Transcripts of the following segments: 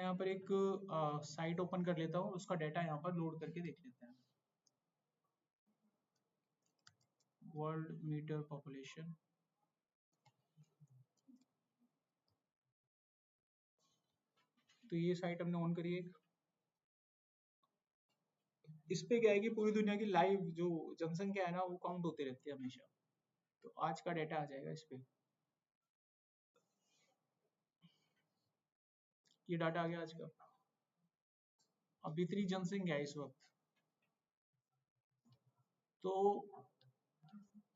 मैं यहाँ पर एक साइट ओपन कर लेता हूँ, उसका डाटा यहाँ पर लोड करके देख लेते हैं। वर्ल्ड मीटर पॉपुलेशन, तो ये साइट हमने ऑन करी है। इस पे क्या है कि पूरी दुनिया की लाइव जो जनसंख्या है ना वो काउंट होती रहती है हमेशा, तो आज का डाटा आ जाएगा इस पे। ये डाटा आ गया आज का। अब इतनी जनसंख्या है इस वक्त, तो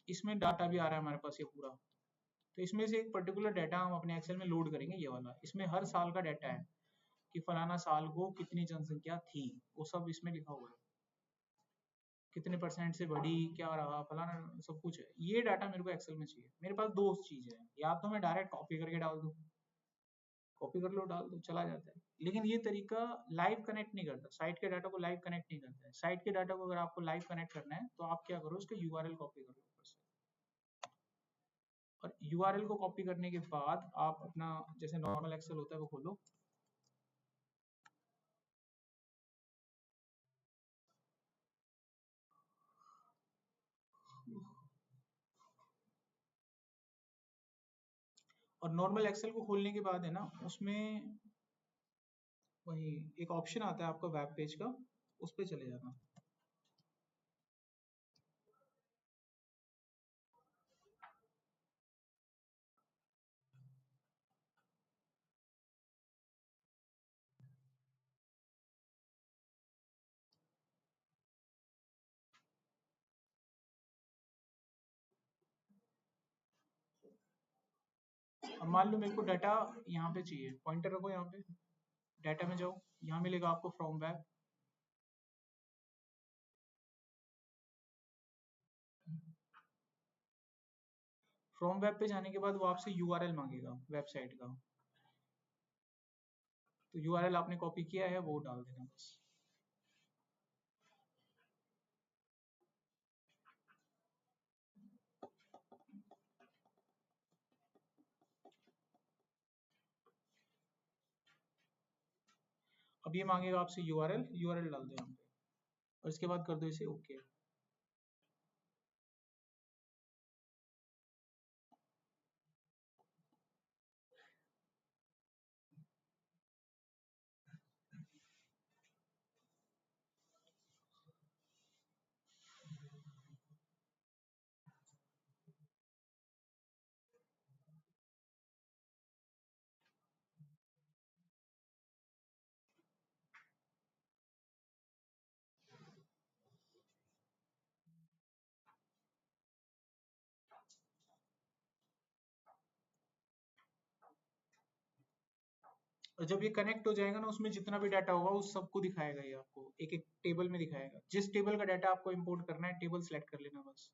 इसमें डाटा भी आ रहा है हमारे पास ये पूरा। तो इसमें से एक पर्टिकुलर डाटा हम अपने एक्सेल में लोड करेंगे, ये वाला। इसमें हर साल का डाटा है कि फलाना साल को कितनी जनसंख्या थी, वो सब इसमें लिखा हुआ है, कितने परसेंट से बढ़ी, क्या रहा, फलाना सब कुछ है। ये डाटा मेरे को एक्सेल में चाहिए। मेरे पास दो चीजें हैं, या तो मैं डायरेक्ट कॉपी करके डाल दूं, कॉपी कर लो डाल दो चला जाता है, लेकिन ये तरीका लाइव कनेक्ट नहीं करता, साइट के डाटा को लाइव कनेक्ट नहीं करता है। साइट के डाटा को अगर आपको लाइव कनेक्ट करना है तो आप क्या करो, उसका यूआरएल कॉपी कर लो ऊपर से, और यूआरएल को कॉपी करने के बाद आप अपना जैसे नॉर्मल एक्सेल होता है वो खोलो। और नॉर्मल एक्सेल को खोलने के बाद है ना, उसमें वही एक ऑप्शन आता है आपका वेब पेज का, उस पर चले जाना। अब मान लो मेरे को डाटा यहाँ पे चाहिए, पॉइंटर रखो यहाँ पे, डाटा में जाओ, यहाँ मिलेगा आपको फ्रॉम वेब। फ्रॉम वेब पे जाने के बाद वो आपसे यूआरएल मांगेगा वेबसाइट का, तो यूआरएल आपने कॉपी किया है वो डाल देना बस। अब ये मांगेगा आपसे यूआरएल, यूआरएल डाल दो यहाँ पे, और इसके बाद कर दो इसे ओके। और जब ये कनेक्ट हो जाएगा ना, उसमें जितना भी डाटा होगा उस सबको दिखाएगा, ये आपको एक एक टेबल में दिखाएगा। जिस टेबल का डाटा आपको इंपोर्ट करना है, टेबल सेलेक्ट कर लेना बस।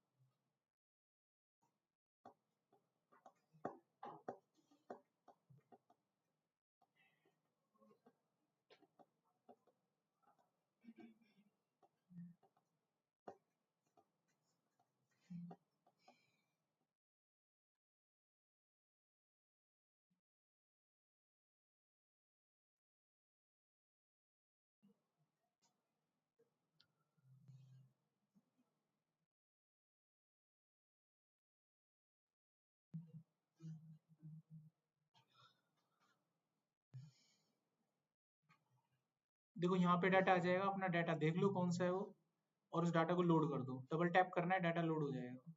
देखो यहाँ पे डाटा आ जाएगा, अपना डाटा देख लो कौन सा है वो, और उस डाटा को लोड कर दो। डबल टैप करना है, डाटा लोड हो जाएगा।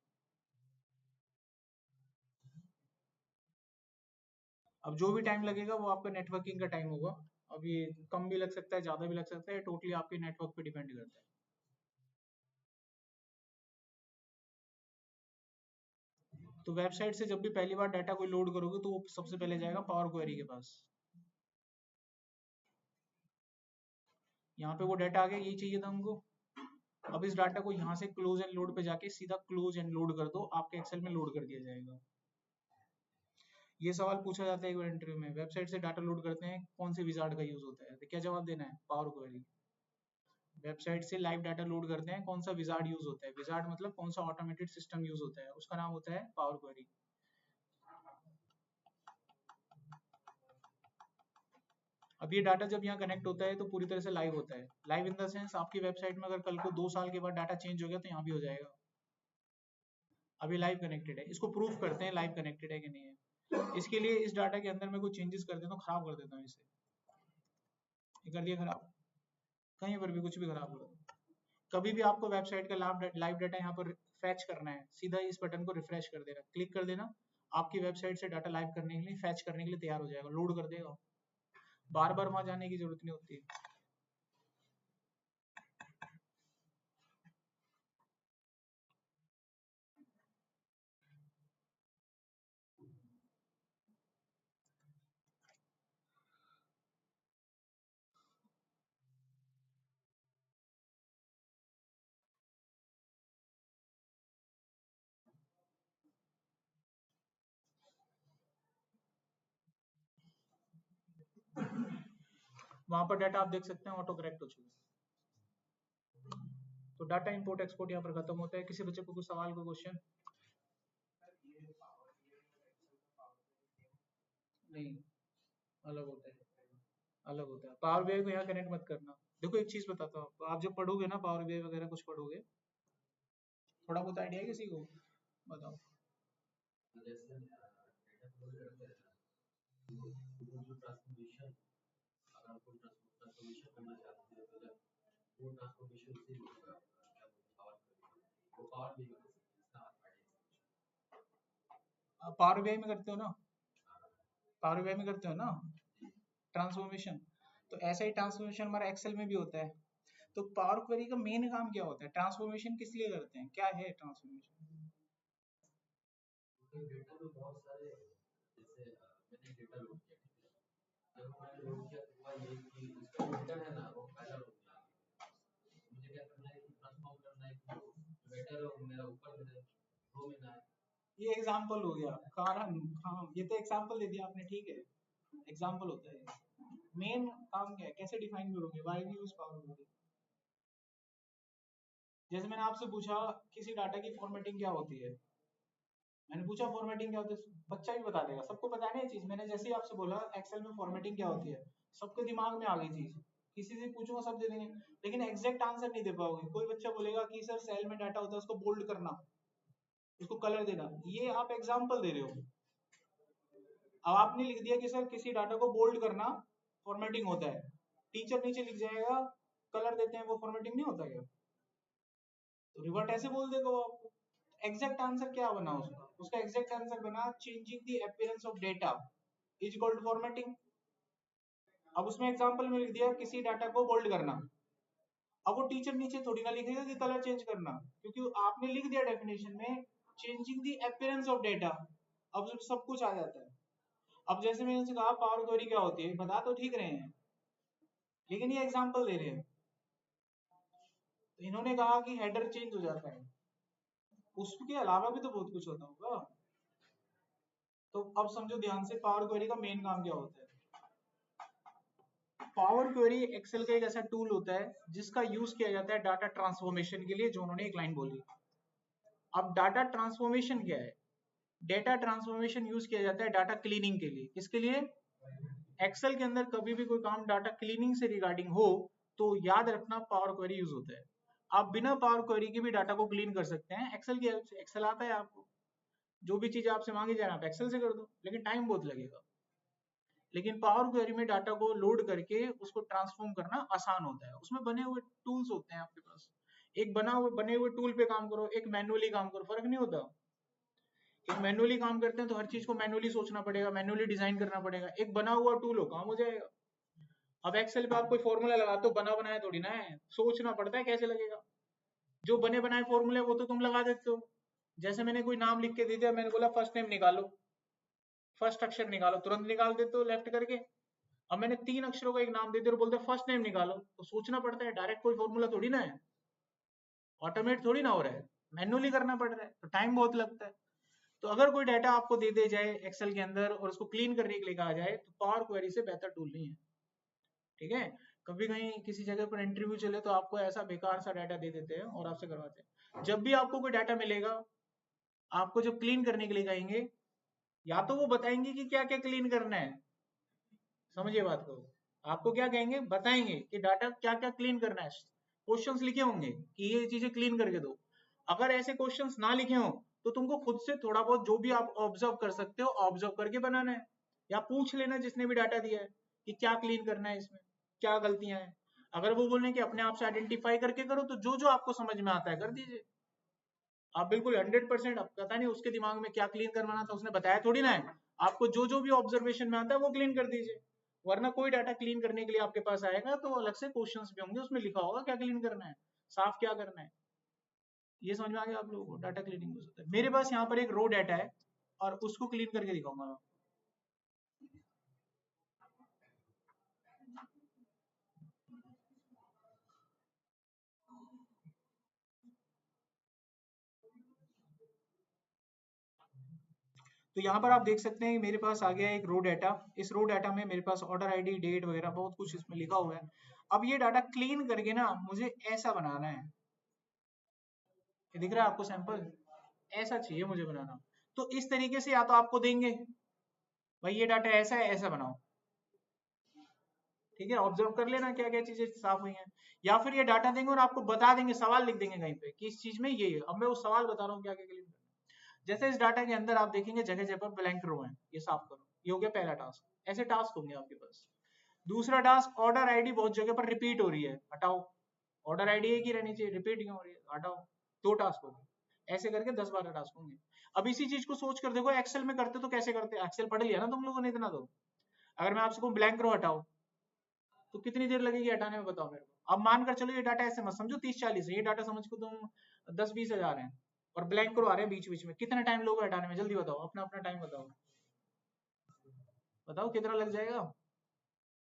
अब जो भी टाइम लगेगा वो आपका नेटवर्किंग का टाइम होगा। अब ये कम भी लग सकता है, ज्यादा भी लग सकता है, टोटली आपके नेटवर्क पे डिपेंड करता है। तो वेबसाइट से जब भी पहली बार डाटा कोई लोड करोगे तो वो सबसे पहले जाएगा पावर क्वेरी के पास। यहाँ पे वो डाटा आ गया, यही चाहिए था हमको। अब इस डाटा को यहाँ से क्लोज एंड लोड पे जाके सीधा क्लोज एंड लोड कर दो, आपके एक्सेल में लोड कर दिया जाएगा। ये सवाल पूछा जाता है एक बार इंटरव्यू में, वेबसाइट से डाटा लोड करते हैं कौन से विजार्ड का यूज होता है, तो क्या जवाब देना है? Power query. वेबसाइट से लाइव डाटा लोड करते हैं, कौन सा विजार्ड यूज होता है? विजार्ड मतलब कौन सा ऑटोमेटेड सिस्टम यूज होता है, उसका नाम होता है पावर क्वेरी। अब ये डाटा जब यहाँ कनेक्ट होता है तो पूरी तरह से लाइव होता है। लाइव इन द सेंस आपकी वेबसाइट में अगर कल को 2 साल के बाद डाटा चेंज हो गया तो यहाँ भी हो जाएगा। अभी लाइव कनेक्टेड है, इसको प्रूफ करते हैं लाइव कनेक्टेड है कि नहीं है। इसके लिए इस डाटा के अंदर मैं कुछ चेंजेस कर देता हूँ, खराब कर देता हूँ इसे, ये कर दिया खराब, कहीं पर भी कुछ भी खराब कर दो। कभी भी आपको वेबसाइट का लाइव डाटा यहाँ पर फैच करना है, सीधा इस बटन को रिफ्रेश कर देना, क्लिक कर देना, आपकी वेबसाइट से डाटा लाइव करने के लिए, फैच करने के लिए तैयार हो जाएगा, लोड कर देगा, बार बार वहां जाने की जरूरत नहीं होती। वहां पर डाटा आप देख सकते हैं ऑटो करेक्ट हो चुका है। तो डाटा इंपोर्ट एक्सपोर्ट यहाँ पर खत्म होता है। किसी बच्चे को कुछ सवाल, कोई क्वेश्चन? नहीं, अलग होता है, अलग होता है। पावर बीआई को यहाँ कनेक्ट मत करना। देखो एक चीज बताता हूँ आपको, आप जब पढ़ोगे ना पावर बीआई वगैरह कुछ पढ़ोगे, थोड़ा बहुत आइडिया है किसी को? बताओ। आप पावर बीआई में करते हो ना, पावर बीआई में करते हो ना ट्रांसफॉर्मेशन, तो ऐसा ही ट्रांसफॉर्मेशन हमारा एक्सेल में भी होता है। तो पावर क्वेरी का मेन काम क्या होता है? ट्रांसफॉर्मेशन किस लिए करते हैं, क्या है ट्रांसफॉर्मेशन? ये एग्जांपल हो गया कारण, हाँ ये तो एग्जांपल दे दिया आपने, ठीक है, एग्जांपल होता है। मेन काम क्या है, कैसे डिफाइन करोगे, why we use power query? जैसे मैंने आपसे पूछा किसी डाटा की फॉर्मेटिंग क्या होती है, मैंने पूछा फॉर्मेटिंग क्या होती है, बच्चा भी बता देगा, सबको पता है ये चीज। मैंने जैसे ही आपसे बोला एक्सेल में फॉर्मेटिंग क्या होती है, सबके दिमाग में आ गई चीज। किसी से पूछूंगा सब दे देंगे, लेकिन एग्जैक्ट आंसर नहीं दे पाओगे। कोई बच्चा बोलेगा कि सर सेल में डाटा होता है उसको बोल्ड करना, उसको कलर देना, ये आप एग्जाम्पल दे रहे हो। अब आपने लिख दिया कि सर किसी डाटा को बोल्ड करना फॉर्मेटिंग होता है, टीचर नीचे लिख जाएगा कलर देते हैं वो फॉर्मेटिंग नहीं होता क्या? तो रिवर्ट ऐसे बोल देगा वो आपको। एग्जैक्ट आंसर क्या बना उसका? उसका एग्जैक्ट आंसर बना changing the appearance of data is equal to formatting. अब उसमें एग्जांपल में लिख दिया किसी डाटा को बोल्ड करना, अब वो टीचर नीचे थोड़ी ना लिखेगा कि कलर चेंज करना, क्योंकि आपने लिख दिया डेफिनेशन में changing the appearance of data, अब सब कुछ आ जाता है। अब जैसे मैंने कहा पावर क्वेरी क्या होती है, बता तो ठीक रहे हैं, लेकिन ये एग्जांपल दे रहे हैं। तो इन्होंने कहा कि हेडर चेंज हो जाता है, उसके अलावा भी तो बहुत कुछ होता होगा। तो अब समझो ध्यान से पावर क्वेरी का मेन काम क्या होता है। पावर क्वेरी एक्सेल का एक ऐसा टूल होता है जिसका यूज किया जाता है डाटा ट्रांसफॉर्मेशन के लिए, जो उन्होंने एक लाइन बोली। अब डाटा ट्रांसफॉर्मेशन क्या है? डेटा ट्रांसफॉर्मेशन यूज किया जाता है डाटा क्लीनिंग के लिए। किसके लिए? एक्सेल के अंदर कभी भी कोई काम डाटा क्लीनिंग से रिगार्डिंग हो तो याद रखना पावर क्वेरी यूज होता है। आप बिना पावर क्वेरी के भी डाटा को क्लीन कर सकते हैं एक्सेल की हेल्प से। एक्सेल आता है आपको, जो भी चीज आपसे मांगी जाए आप एक्सेल से कर दो, लेकिन टाइम बहुत लगेगा। लेकिन पावर क्वेरी में डाटा को लोड करके उसको ट्रांसफॉर्म करना आसान होता है। उसमें बने हुए टूल्स होते हैं आपके पास, एक बने हुए टूल पे काम करो, एक मैनुअली काम करो, फर्क नहीं होता। एक मैनुअली काम करते हैं तो हर चीज को मैनुअली सोचना पड़ेगा, मैनुअली डिजाइन करना पड़ेगा। एक बना हुआ टूल हो काम हो जाएगा। अब एक्सेल पे आप कोई फॉर्मूला लगाते हो, बना बनाया थोड़ी ना है, सोचना पड़ता है कैसे लगेगा। जो बने बनाए फॉर्मूले वो तो तुम लगा देते हो। जैसे मैंने कोई नाम लिख के दे दिया, मैंने बोला फर्स्ट नेम निकालो, फर्स्ट अक्षर निकालो, तुरंत निकाल देते हो लेफ्ट करके। अब मैंने 3 अक्षरों का एक नाम दे दिया और बोलते फर्स्ट नेम निकालो, तो सोचना पड़ता है, डायरेक्ट कोई फॉर्मूला थोड़ी ना है, ऑटोमेट थोड़ी ना हो रहा है, मैनुअली करना पड़ रहा है, तो टाइम बहुत लगता है। तो अगर कोई डाटा आपको दे दे जाए एक्सेल के अंदर और उसको क्लीन करने के लिए कहा जाए तो पावर क्वेरी से बेहतर टूल नहीं है। ठीक है, कभी कहीं किसी जगह पर इंटरव्यू चले तो आपको ऐसा बेकार सा डाटा दे देते हैं और आपसे करवाते हैं। जब भी आपको कोई डाटा मिलेगा, आपको जब क्लीन करने के लिए कहेंगे, या तो वो बताएंगे कि क्या क्या क्लीन करना है, समझिए बात को, आपको क्या कहेंगे, बताएंगे कि डाटा क्या क्या क्लीन करना है। क्वेश्चंस लिखे होंगे कि ये चीजें क्लीन करके दो। अगर ऐसे क्वेश्चंस ना लिखे हो तो तुमको खुद से थोड़ा बहुत जो भी आप ऑब्जर्व कर सकते हो ऑब्जर्व करके बनाना है, या पूछ लेना जिसने भी डाटा दिया है कि क्या क्लीन करना है, इसमें क्या गलतियां हैं। अगर वो बोले कि अपने आप से आइडेंटिफाई करके करो, तो जो जो आपको समझ में आता है कर दीजिए। आप बिल्कुल 100%, अब पता नहीं उसके दिमाग में क्या क्लीन करवाना था, उसने बताया थोड़ी ना है। आपको जो जो भी ऑब्जर्वेशन में आता है वो क्लीन कर दीजिए। वरना कोई डाटा क्लीन करने के लिए आपके पास आएगा तो अलग से क्वेश्चंस भी होंगे, उसमें लिखा होगा क्या क्लीन करना है, साफ क्या करना है। ये समझ में आ गया आप लोगों को, डाटा क्लीनिंग हो सकता है। मेरे पास यहाँ पर एक रो डाटा है और उसको क्लीन करके दिखाऊंगा मैं। तो यहाँ पर आप देख सकते हैं कि मेरे पास आ गया एक रो डाटा। इस रो डाटा में मेरे पास ऑर्डर आईडी, डेट वगैरह बहुत कुछ इसमें लिखा हुआ है। अब ये डाटा क्लीन करके ना मुझे ऐसा बनाना है, ये दिख रहा है आपको सैंपल, ऐसा चाहिए मुझे बनाना। तो इस तरीके से या तो आपको देंगे भाई ये डाटा ऐसा है, ऐसा बनाओ, ठीक है, ऑब्जर्व कर लेना क्या क्या चीजें साफ हुई हैं। या फिर ये डाटा देंगे और आपको बता देंगे, सवाल लिख देंगे कहीं पे कि इस चीज में ये है। अब मैं वो सवाल बता रहा हूँ क्या क्या क्लीन करना है। जैसे इस डाटा के अंदर आप देखेंगे जगह जगह पर ब्लैंक रो है, ये साफ करो, ये हो गया पहला टास्क। ऐसे टास्क होंगे आपके पास। दूसरा टास्क, ऑर्डर आईडी बहुत जगह पर रिपीट हो रही है, हटाओ। ऑर्डर आईडी एक ही रहनी चाहिए, रिपीट क्यों हो रही है, हटाओ। दो टास्क हो गए। ऐसे करके 10-12 टास्क होंगे। अब इसी चीज को सोच कर देखो एक्सेल में करते तो कैसे करते। एक्सेल पढ़ लिया ना तुम लोगों ने इतना तो। अगर मैं आपसे कहूँ ब्लैंक रो हटाओ तो कितनी देर लगेगी हटाने में, बताओ मेरे को। अब मानकर चलो ये डाटा ऐसे मत समझो 30-40 है, ये डाटा समझ को तुम 10-20 हजार है और ब्लैंक रो आ रहे हैं बीच बीच में, कितना टाइम लोगे हटाने में, जल्दी बताओ, अपना अपना टाइम बताओ, बताओ कितना लग जाएगा।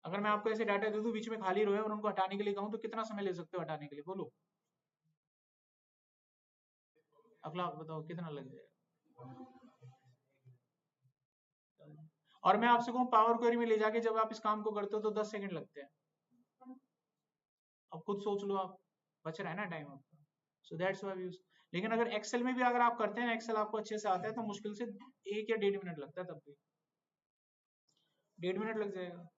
अगर मैं आपको ऐसे डाटा दे दूं बीच में खाली रो है और उनको हटाने के लिए कहूं तो कितना समय ले सकते हो हटाने के लिए, बोलो। अगला आप बताओ कितना लग जाएगा। और मैं आपसे कहूँ पावर क्वेरी में ले जाके जब आप इस काम को करते हो तो 10 सेकंड लगते हैं। अब खुद सोच लो आप, बच रहा है ना टाइम आपका। So that's why use. लेकिन अगर एक्सेल में भी अगर आप करते हैं, एक्सेल आपको अच्छे से आता है, तो मुश्किल से 1 या 1.5 मिनट लगता है, तब भी 1.5 मिनट लग जाएगा।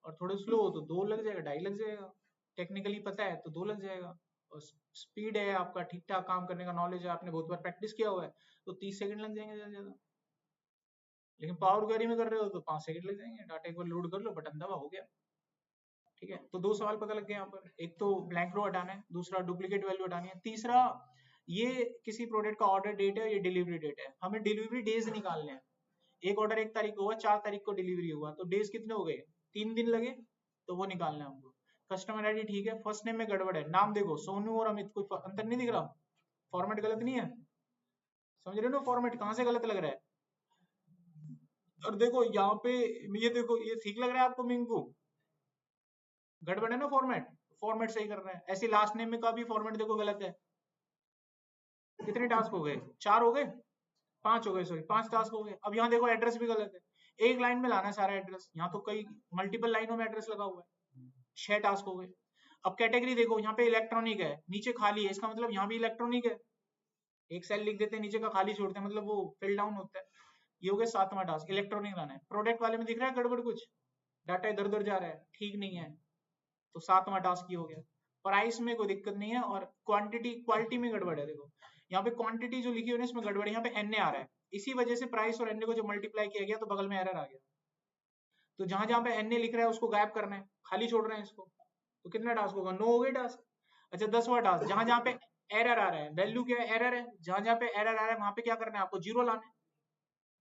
और थोड़े स्लो हो तो 2 लग जाएगा, 2.5 लग जाएगा। टेक्निकली पता है तो 2 लग जाएगा। और स्पीड है आपका, ठीक ठाक काम करने का नॉलेज है, आपने बहुत बार प्रैक्टिस किया हुआ है, तो 30 सेकंड लग जाएंगे ज्यादा ज्यादा। लेकिन पावर क्वेरी में कर रहे हो तो 5 सेकंड लग जाएंगे, डाटा एक बार लोड कर लो, बटन दबा, हो गया। ठीक है, तो 2 सवाल पता लग गए यहाँ पर। एक तो ब्लैंक रो हटाना है, दूसरा डुप्लीकेट वैल्यू हटानी है, तीसरा ये किसी प्रोडक्ट का ऑर्डर डेट है, ये डिलीवरी डेट है, हमें डिलीवरी डेज निकालने हैं। एक ऑर्डर 1 तारीख को हुआ, 4 तारीख को डिलीवरी हुआ, तो डेज कितने हो गए, 3 दिन लगे, तो वो निकालना है हमको। कस्टमर आईडी ठीक है, फर्स्ट नेम में गड़बड़ है, नाम देखो सोनू और अमित, कोई अंतर नहीं दिख रहा, फॉर्मेट गलत नहीं है, समझ रहे हो ना, फॉर्मेट कहाँ से गलत लग रहा है। और देखो यहाँ पे, ये देखो ये ठीक लग रहा है आपको मिंकू, गड़बड़ है ना फॉर्मेट, फॉर्मेट सही कर रहे हैं। ऐसे लास्ट नेम में का भी फॉर्मेट देखो गलत है। कितने टास्क हो गए, 4 हो गए, 5 हो गए, सॉरी 5 टास्क हो गए। अब यहाँ देखो एड्रेस भी गलत है, एक लाइन में लाना है सारा एड्रेस, यहाँ तो कई मल्टीपल लाइनों में एड्रेस लगा हुआ है। 6 टास्क हो गए। अब कैटेगरी देखो, यहाँ पे इलेक्ट्रॉनिक है, नीचे खाली है, इसका मतलब यहाँ भी इलेक्ट्रॉनिक है। एक सेल लिख देते हैं, नीचे का खाली छोड़ते हैं, मतलब वो फिल डाउन होता है। ये हो गया 7वां टास्क, इलेक्ट्रॉनिक लाना है। प्रोडक्ट वाले में दिख रहा है गड़बड़ कुछ, डाटा इधर उधर जा रहा है, ठीक नहीं है, तो 7वां टास्क ये हो गया। प्राइस में कोई दिक्कत नहीं है, और क्वांटिटी क्वालिटी में गड़बड़ है, देखो यहाँ पे क्वांटिटी जो लिखी हुई है इसमें गड़बड़ है, यहाँ पे एनए आ रहा है, इसी वजह से प्राइस और एनए को जो मल्टीप्लाई किया गया तो बगल में एरर आ गया। तो जहां जहां पे एनए लिख रहा है उसको गायब करना है, खाली छोड़ रहे हैं इसको, तो कितना टास्क होगा, 9 हो गए टास्क। अच्छा 10वां टास्क, जहां जहां पे एरर आ रहा है, वैल्यू क्या है, एरर है, जहां जहां पे एरर आ रहा है वहां पे क्या करना है आपको, जीरो लाना है।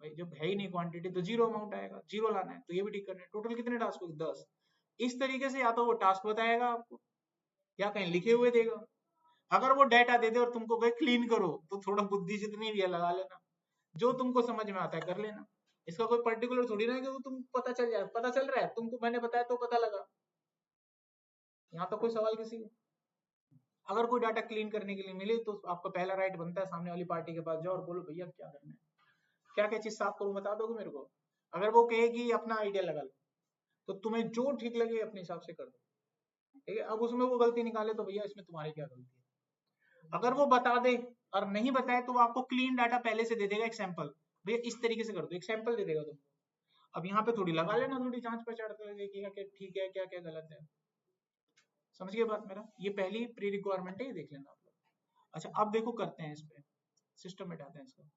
भाई जब है ही नहीं क्वांटिटी तो जीरो अमाउंट आएगा, जीरो लाना है, तो ये भी ठीक करना है। टोटल कितने टास्क हो, 10। इस तरीके से या तो वो टास्क बताएगा आपको या कहीं लिखे हुए देगा। अगर वो डाटा दे दे और तुमको कहे क्लीन करो, तो थोड़ा बुद्धि जितनी भी है लगा लेना, जो तुमको समझ में आता है कर लेना। इसका कोई पर्टिकुलर थोड़ी ना है कि वो तुम पता चल जाए, पता चल रहा है तुमको, मैंने बताया तो पता लगा। यहाँ तो कोई सवाल किसी को, अगर कोई डाटा क्लीन करने के लिए मिले तो आपका पहला राइट बनता है सामने वाली पार्टी के पास जाओ और बोलो भैया क्या करना है, क्या क्या चीज साफ करूं, बता दोगे मेरे को। अगर वो कहेगी अपना आइडिया लगा लो, तो तुम्हें जो ठीक लगे अपने हिसाब से कर दो, ठीक है। अब उसमें वो गलती निकाले तो भैया इसमें तुम्हारी क्या गलती है। अगर वो बता दे और नहीं बताए तो वो आपको क्लीन डाटा पहले से दे देगा, एक सैंपल, भैया इस तरीके से कर दो, एक सैंपल दे देगा तुमको। अब यहाँ पे थोड़ी लगा लेना, थोड़ी जांच पड़ताल करके क्या ठीक है क्या क्या गलत है। समझ गए बात मेरा? ये पहली प्री रिक्वायरमेंट है, ये देख लेना आप लोग। अच्छा अब देखो करते हैं इस पे, सिस्टम में डालते हैं इसको।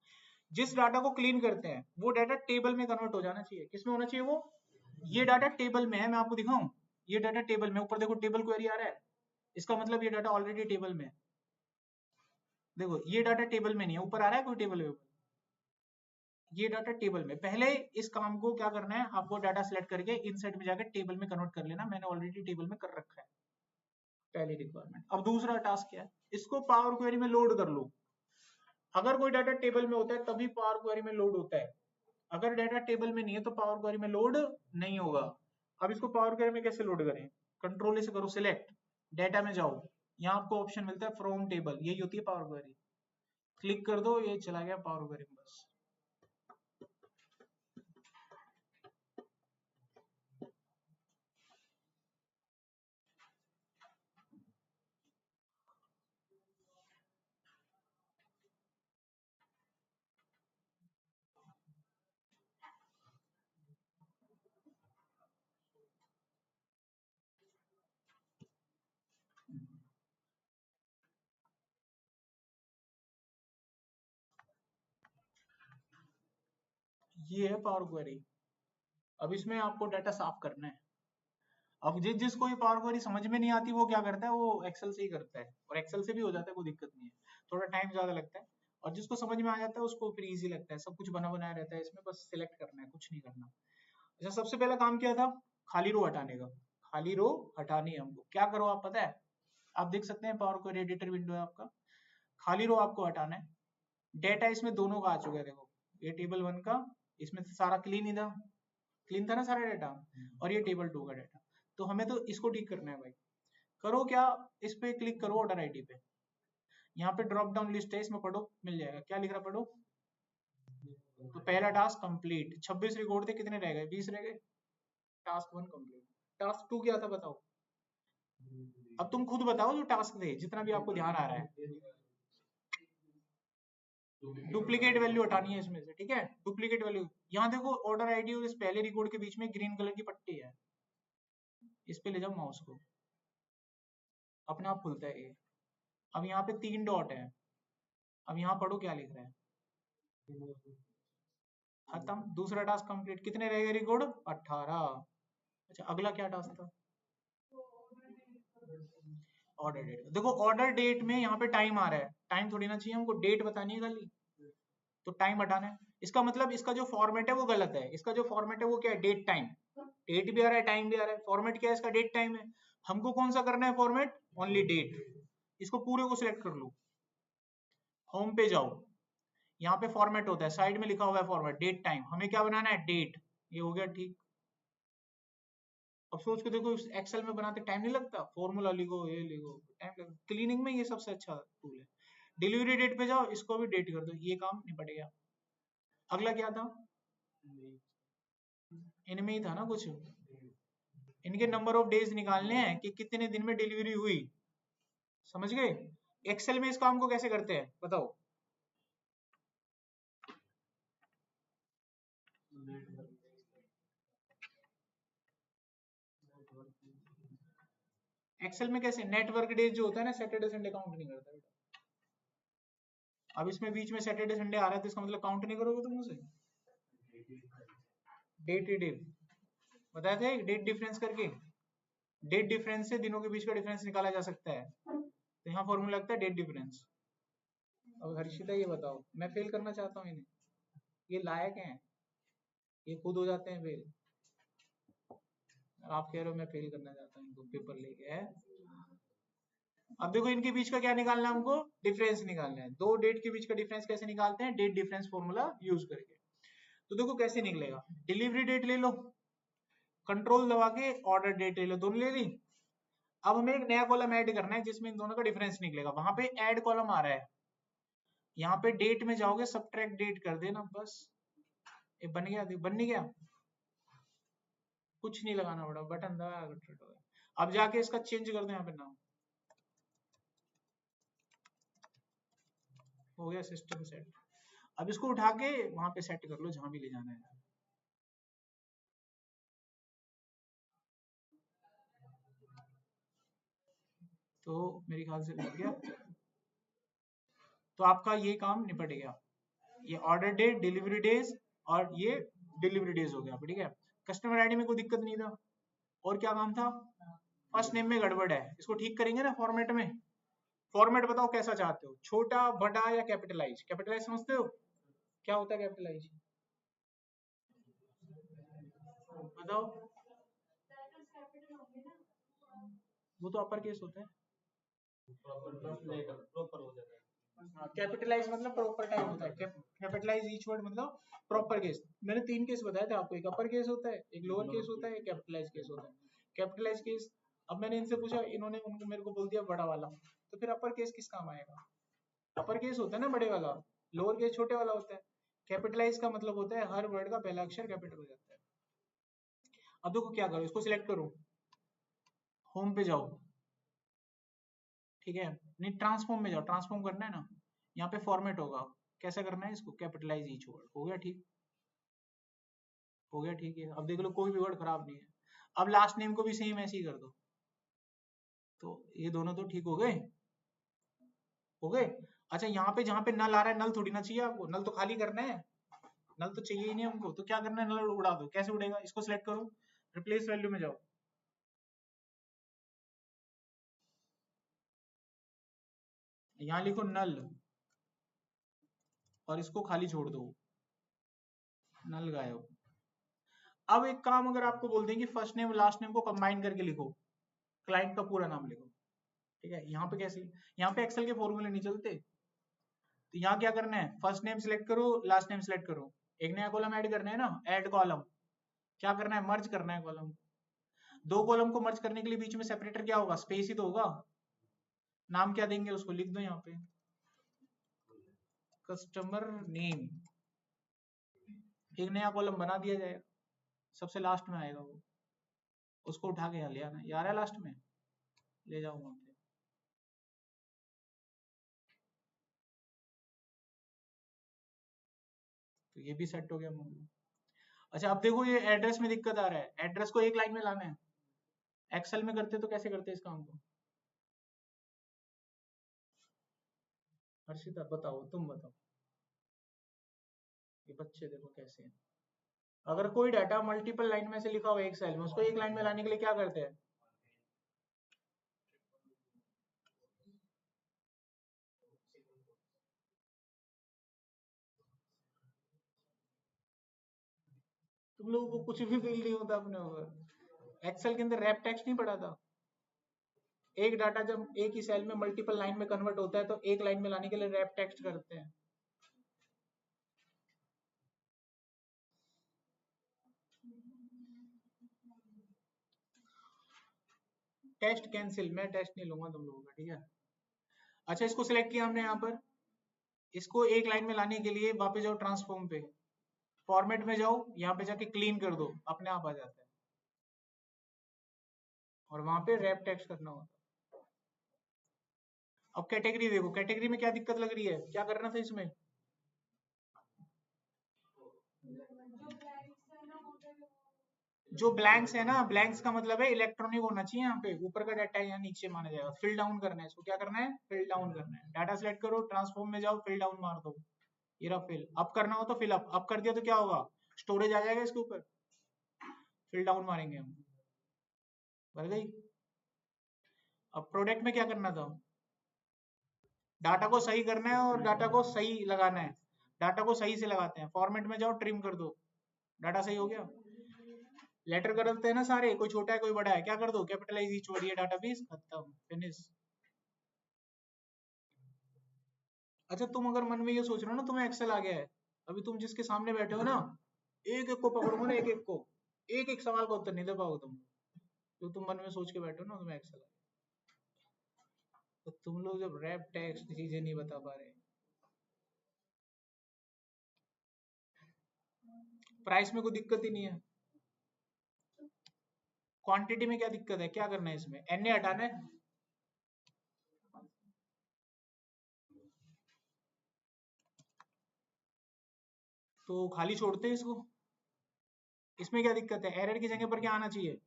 जिस डाटा को क्लीन करते हैं वो डाटा टेबल में कन्वर्ट हो जाना चाहिए। किस में होना चाहिए वो? ये डाटा टेबल में है, मैं आपको दिखाऊं, ये डाटा टेबल में, ऊपर देखो टेबल क्वेरी आ रहा है, इसका मतलब ये डाटा ऑलरेडी टेबल में है। देखो ये डाटा टेबल में नहीं है, ऊपर आ रहा है कोई टेबल में, ये डाटा टेबल में। पहले इस काम को क्या करना है, आपको डाटा सेलेक्ट करके इनसाइड में जाकर टेबल में कन्वर्ट कर लेना, मैंने ऑलरेडी टेबल में कर रखा है, पहली रिक्वायरमेंट। अब दूसरा टास्क क्या है, इसको पावर क्वेरी में लोड कर लो। अगर कोई डाटा टेबल में होता है तभी पावर क्वेरी में लोड होता है, अगर डाटा टेबल में नहीं है तो पावर क्वेरी में लोड नहीं होगा। अब इसको पावर क्वेरी में कैसे लोड करें, कंट्रोल से करो सिलेक्ट, डाटा में जाओ, यहाँ आपको ऑप्शन मिलता है फ्रॉम टेबल, यही होती है पावर क्वेरी, क्लिक कर दो, ये चला गया पावर क्वेरी में। बस ये है पावर क्वेरी। अब इसमें आपको डाटा साफ करना है। अब जिसको ये पावर क्वेरी समझ में नहीं आती वो क्या करता है, वो एक्सेल से ही करता है, और एक्सेल से भी हो जाता है, कोई दिक्कत नहीं है, थोड़ा टाइम ज्यादा लगता है। और जिसको समझ में आ जाता है उसको फिर इजी लगता है, सब कुछ बना बनाया रहता है इसमें, बस सिलेक्ट करना है, कुछ नहीं करना। अच्छा सबसे पहला काम क्या था, खाली रो हटाने का, खाली रो हटानी है हमको। क्या करो आप पता है, आप देख सकते हैं पावर क्वेरी एडिटर विंडो है आपका, खाली रो आपको हटाना है। डेटा इसमें दोनों का आ चुका है, देखो ये टेबल 1 का, इसमें सारा क्लीन ही था, क्लीन था ना सारा डाटा, और ये टेबल 2 का डाटा, तो हमें तो इसको ठीक करना है भाई। करो क्या, इस पे क्लिक करो ऑर्डर आईडी पे, यहाँ पे ड्रॉप डाउन लिस्ट है, इसमें पढ़ो, मिल जाएगा, क्या लिख रहा पढ़ो। तो पहला टास्क कंप्लीट, 26 रिकॉर्ड थे, कितने रह गए, 20 रह गए, टास्क 1 कंप्लीट। टास्क 2 क्या था बताओ, अब तुम खुद बताओ जो टास्क थे, जितना भी आपको ध्यान आ रहा है। डुप्लीकेट वैल्यू हटानी है इसमें से, ठीक है, डुप्लीकेट वैल्यू। यहाँ देखो ऑर्डर आईडी और इस पहले रिकॉर्ड के बीच में ग्रीन कलर की पट्टी है, इस पे ले जाओ माउस को, अपने आप खुलता है ये। अब यहाँ पे 3 डॉट है, अब यहाँ पढ़ो क्या लिख रहा है, खत्म, दूसरा टास्क कंप्लीट। कितने रह गए रिकॉर्ड, 18। अच्छा अगला क्या टास्क था, ऑर्डर डेट। देखो ऑर्डर डेट में यहाँ पे टाइम आ रहा है, टाइम थोड़ी ना चाहिए हमको, डेट बतानी है खाली, तो टाइम हटाना है। इसका मतलब इसका जो फॉर्मेट है वो गलत है, इसका जो फॉर्मेट है वो क्या है, डेट टाइम, डेट भी आ रहा है टाइम भी आ रहा है, फॉर्मेट क्या है इसका, डेट टाइम है। हमको कौन सा करना है फॉर्मेट, ओनली डेट। इसको पूरे को सिलेक्ट कर लो, होम पे जाओ, यहाँ पे फॉर्मेट होता है, साइड में लिखा हुआ है फॉर्मेट, डेट टाइम, हमें क्या बनाना है, डेट। ये हो गया ठीक। अब सोच के देखो एक्सेल में बनाते टाइम नहीं लगता, फॉर्मूला लिखो ये लिखो, टाइम लगता, क्लीनिंग में ये सबसे अच्छा टूल है। डिलीवरी डेट पे जाओ, इसको भी डेट कर दो, ये काम निपट गया। अगला क्या था, इनमें ही था ना कुछ, इनके नंबर ऑफ डेज निकालने हैं कि कितने दिन में डिलीवरी हुई। समझ गए, एक्सेल में इस काम को कैसे करते हैं बताओ। एक्सेल में कैसे, नेटवर्क डेज जो होता है ना, सैटरडे संडे काउंट नहीं करता बेटा। अब इसमें बीच में सैटरडे संडे आ रहा है तो इसका मतलब काउंट नहीं करोगे तुम उसे, डेट ही डेट बताए थे, डेट डिफरेंस करके, डेट डिफरेंस से दिनों के बीच का डिफरेंस निकाला जा सकता है, तो यहाँ फॉर्मूला लगता है डेट डिफरेंस। अब हर्षिता ये बताओ, मैं फेल करना चाहता हूँ इन्हें, ये लायक हैं, ये खुद हो जाते हैं फेल, आप कह रहे हो मैं फेल करना चाहता हूँ इनको, पेपर लेके है। अब देखो इनके बीच का क्या निकालना है हमको, डिफरेंस निकालना है। दो डेट के बीच का डिफरेंस कैसे निकालते हैं, डेट डिफरेंस फॉर्मूला यूज करके। तो देखो कैसे निकलेगा, डिलीवरी डेट ले लो, कंट्रोल दबा के ऑर्डर डेट ले लो, दोनों ले ली। अब हमें एक नया कॉलम ऐड करना है जिसमें इन दोनों का डिफरेंस निकलेगा, वहां पे ऐड कॉलम आ रहा है, यहाँ पे डेट में जाओगे, सबट्रैक्ट डेट कर देना बस, ये बन गया, बन नहीं गया, कुछ नहीं लगाना पड़ा, बटन दबाया, अब जाके इसका चेंज कर दो यहाँ पे नाम, हो गया सिस्टम सेट। अब इसको उठा के वहां पे सेट कर लो जहां भी ले जाना है। तो मेरे ख्याल से लग गया। तो आपका ये काम निपट गया, ये ऑर्डर डेट, डिलीवरी डेज और ये डिलीवरी डेज हो गया, ठीक है। कस्टमर आईडी में कोई दिक्कत नहीं था। और क्या काम था, फर्स्ट नेम में गड़बड़ है, इसको ठीक करेंगे ना फॉर्मेट में। फॉर्मेट बताओ कैसा चाहते हो, छोटा, बड़ा या कैपिटलाइज? कैपिटलाइज समझते हो क्या होता है कैपिटलाइज? बताओ। वो तो अपर केस होता है। प्रॉपर हो जाता है। कैपिटलाइज मतलब प्रॉपर टाइप होता है। कैपिटलाइज ईच वर्ड मतलब प्रॉपर केस। मैंने 3 केस बताए थे आपको, एक अपर केस होता है, एक लोअर केस होता है, एक कैपिटलाइज केस होता है। कैपिटलाइज केस, अब मैंने इनसे पूछा, इन्होंने उनको मेरे को बोल दिया बड़ा वाला, तो फिर अपर केस किस काम आएगा? अपर केस होता है ना बड़े वाला, लोअर केस छोटे वाला होता है। कैपिटलाइज का मतलब होता है हर वर्ड का पहला अक्षर कैपिटल हो जाता है। अब देखो क्या करो, इसको सिलेक्ट करो, होम पे जाओ, ठीक है, नहीं ट्रांसफॉर्म में जाओ, ट्रांसफॉर्म करना है ना, यहाँ पे फॉर्मेट होगा, कैसा करना है इसको, कैपिटलाइज ईच वर्ड, हो गया ठीक, हो गया ठीक है। अब देख लो कोई भी वर्ड खराब नहीं है। अब लास्ट नेम को भी सेम ऐसे ही कर दो, तो ये दोनों तो ठीक हो गए, हो गए। अच्छा यहाँ पे जहाँ पे नल आ रहा है, नल थोड़ी ना चाहिए आपको, नल तो खाली करना है, नल तो चाहिए ही नहीं हमको, तो क्या करना है, नल उड़ा दो। कैसे उड़ेगा, इसको सिलेक्ट करो, रिप्लेस वैल्यू में जाओ, यहाँ लिखो नल और इसको खाली छोड़ दो, नल गायब। अब एक काम, अगर आपको बोल दें कि फर्स्ट नेम लास्ट नेम को कंबाइन करके लिखो, क्लाइंट का पूरा नाम लिखो, ठीक है, यहाँ पे कैसे, यहाँ पे एक्सेल के फॉर्मूले नहीं चलते, तो यहाँ क्या करना है, फर्स्ट नेम सिलेक्ट करो, लास्ट नेम सिलेक्ट करो, एक नया कॉलम ऐड करना है ना, ऐड कॉलम, क्या करना है, मर्ज करना है कॉलम। दो कॉलम को मर्ज करने के लिए बीच में सेपरेटर क्या होगा, स्पेस ही तो होगा। नाम क्या देंगे उसको, लिख दो यहाँ पे, कस्टमर नेम, एक नया कॉलम बना दिया जाएगा, सबसे लास्ट में आएगा वो, उसको उठा के यहाँ ले आना, ये आ रहा है लास्ट में, ले जाओ वहां पे। तो ये भी सेट हो गया मामला। अच्छा अब देखो ये एड्रेस में दिक्कत आ रहा है, एड्रेस को एक लाइन में लाना है, एक्सेल में करते तो कैसे करते इस काम को, हर्षिता बताओ, तुम बताओ, ये बच्चे देखो कैसे हैं। अगर कोई डाटा मल्टीपल लाइन में से लिखा हो एक सेल में, उसको एक लाइन में लाने के लिए क्या करते हैं, तुम लोगों को कुछ भी फील नहीं होता अपने ऊपर, एक्सेल के अंदर रैप टेक्स्ट नहीं पढ़ा था, एक डाटा जब एक ही सेल में मल्टीपल लाइन में कन्वर्ट होता है तो एक लाइन में लाने के लिए रैप टेक्स्ट करते हैं। टेस्ट कैंसिल, मैं टेस्ट नहीं लूंगा तुम लोगों का, ठीक है। अच्छा इसको सिलेक्ट किया हमने यहाँ पर, इसको एक लाइन में लाने के लिए वापस जाओ ट्रांसफॉर्म पे, फॉर्मेट में जाओ, यहाँ पे जाके क्लीन कर दो, अपने आप आ जाता है, और वहां पे रैप टेक्स्ट करना होता है। अब कैटेगरी देखो, कैटेगरी में क्या दिक्कत लग रही है, क्या करना था इसमें, जो ब्लैंक्स है ना, ब्लैंक्स का मतलब है इलेक्ट्रॉनिक होना चाहिए, यहाँ पे ऊपर का डाटा यहाँ नीचे माना जाएगा, फिल डाउन करना है इसको, क्या करना है, फिल डाउन करना है, डाटा सिलेक्ट करो, ट्रांसफॉर्म में जाओ, फिल डाउन मार दो, ये रहा फिल, अप करना हो तो फिल अप कर दिया तो क्या होगा, स्टोरेज आ जाएगा इसके ऊपर, फिल डाउन मारेंगे हम, भर गई। अब प्रोडक्ट में क्या करना था, डाटा को सही करना है और डाटा को सही लगाना है, डाटा को सही से लगाते हैं, फॉर्मेट में जाओ, ट्रिम कर दो, डाटा सही हो गया। लेटर करते हैं ना सारे, कोई छोटा है कोई बड़ा है, क्या कर दो, कैपिटलाइज ईच वर्ड, ये डाटा बेस खत्म, फिनिश। अच्छा तुम अगर मन में ये सोच रहे हो ना तुम्हें एक्सेल आ गया है, अभी तुम जिसके सामने बैठे हो ना, एक एक को पकड़ोगे ना, एक एक को, एक एक सवाल का उत्तर नहीं दे पाओगे तुम, तो तुम मन में सोच के बैठे हो ना तुम्हें एक्सेल आ गया, तो तुम लोग जब रैप टेक्स्ट चीजें नहीं बता पा रहे, प्राइस में कोई दिक्कत ही नहीं है, क्वांटिटी में क्या दिक्कत है, क्या करना है इसमें, एन ए हटाना है, तो खाली छोड़ते हैं इसको, इसमें क्या दिक्कत है, एरर की जगह पर क्या आना चाहिए,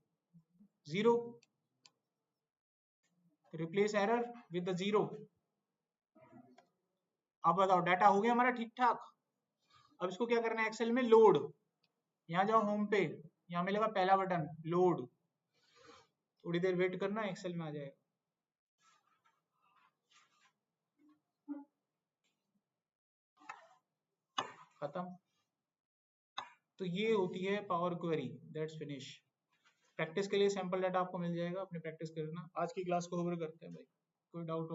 zero, replace error with the zero. अब बताओ डाटा हो गया हमारा ठीक ठाक। अब इसको क्या करना है एक्सेल में लोड। यहाँ जाओ होम पे, यहाँ मिलेगा पहला बटन लोड, थोड़ी देर वेट करना एक्सेल में आ जाएगा। खत्म। तो ये होती है power query, that's finish. Practice के लिए सैंपल डाटा आपको मिल जाएगा, अपनी प्रैक्टिस करना। आज की क्लास को ओवर करते हैं भाई, कोई डाउट